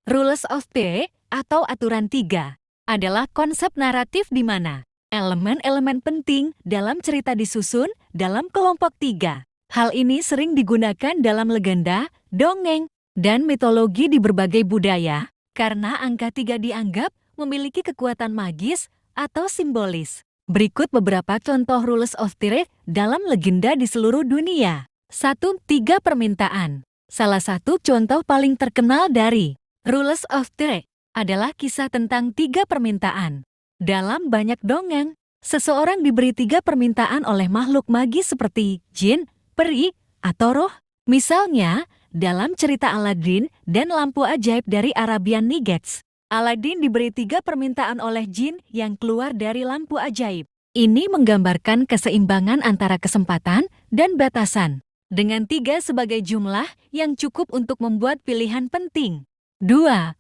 Rules of Three atau aturan tiga adalah konsep naratif di mana elemen-elemen penting dalam cerita disusun dalam kelompok tiga. Hal ini sering digunakan dalam legenda, dongeng, dan mitologi di berbagai budaya karena angka tiga dianggap memiliki kekuatan magis atau simbolis. Berikut beberapa contoh rules of Three dalam legenda di seluruh dunia. 1. Tiga permintaan. Salah satu contoh paling terkenal dari Rules of Three adalah kisah tentang tiga permintaan. Dalam banyak dongeng, seseorang diberi tiga permintaan oleh makhluk magis seperti jin, peri, atau roh. Misalnya, dalam cerita Aladdin dan lampu ajaib dari Arabian Nights, Aladdin diberi tiga permintaan oleh jin yang keluar dari lampu ajaib. Ini menggambarkan keseimbangan antara kesempatan dan batasan, dengan tiga sebagai jumlah yang cukup untuk membuat pilihan penting. 2.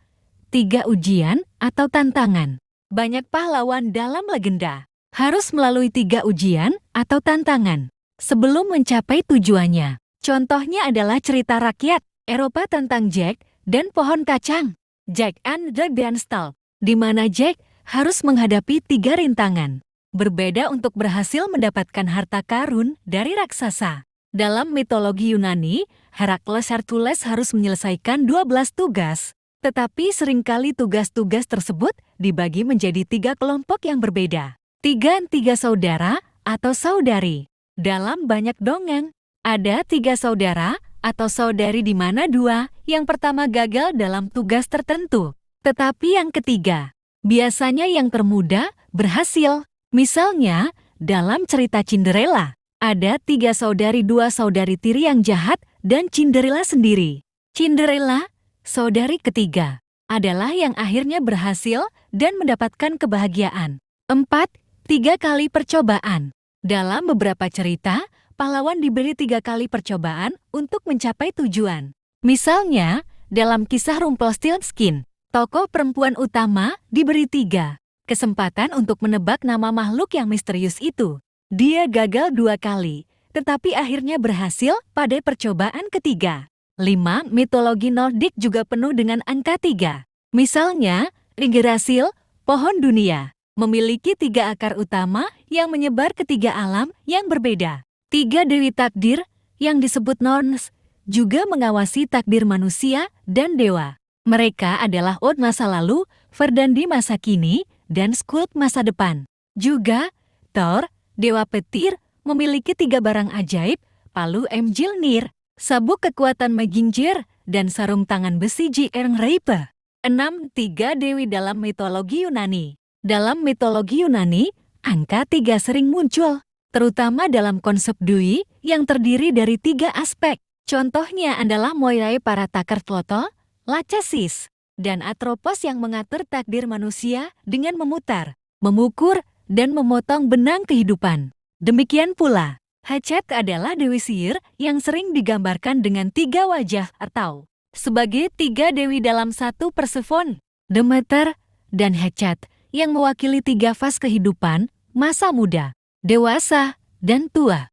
Tiga ujian atau tantangan. Banyak pahlawan dalam legenda harus melalui tiga ujian atau tantangan sebelum mencapai tujuannya. Contohnya adalah cerita rakyat Eropa tentang Jack dan pohon kacang, Jack and the Beanstalk, di mana Jack harus menghadapi tiga rintangan berbeda untuk berhasil mendapatkan harta karun dari raksasa. Dalam mitologi Yunani, Herakles Hercules harus menyelesaikan 12 tugas, tetapi seringkali tugas-tugas tersebut dibagi menjadi tiga kelompok yang berbeda. Tiga saudara atau saudari. Dalam banyak dongeng, ada tiga saudara atau saudari di mana dua yang pertama gagal dalam tugas tertentu, tetapi yang ketiga, biasanya yang termuda, berhasil. Misalnya, dalam cerita Cinderella, ada tiga saudari dua saudari tiri yang jahat dan Cinderella sendiri. Cinderella, saudari ketiga, adalah yang akhirnya berhasil dan mendapatkan kebahagiaan. 4. Tiga kali percobaan. Dalam beberapa cerita, pahlawan diberi 3 kali percobaan untuk mencapai tujuan. Misalnya, dalam kisah Rumpelstiltskin, tokoh perempuan utama diberi 3 kesempatan untuk menebak nama makhluk yang misterius itu. Dia gagal 2 kali, tetapi akhirnya berhasil pada percobaan ketiga. 5. Mitologi Nordik juga penuh dengan angka 3. Misalnya, Yggdrasil, pohon dunia, memiliki 3 akar utama yang menyebar ke 3 alam yang berbeda. 3 dewi takdir, yang disebut Norns, juga mengawasi takdir manusia dan dewa. Mereka adalah Odd masa lalu, Verdandi masa kini, dan Skuld masa depan. Juga, Thor, dewa petir, memiliki 3 barang ajaib, palu Mjilnir, sabuk kekuatan Magingjir, dan sarung tangan besi Jernreipe. 6. 3 dewi dalam mitologi Yunani. Dalam mitologi Yunani, angka 3 sering muncul, terutama dalam konsep Dui yang terdiri dari 3 aspek. Contohnya adalah Moirai para Takertloto, Lachesis, dan Atropos yang mengatur takdir manusia dengan memutar, memukur, dan memotong benang kehidupan. Demikian pula, Hecate adalah dewi sihir yang sering digambarkan dengan 3 wajah atau sebagai 3 dewi dalam satu Persephone, Demeter, dan Hecate yang mewakili 3 fase kehidupan, masa muda, dewasa, dan tua.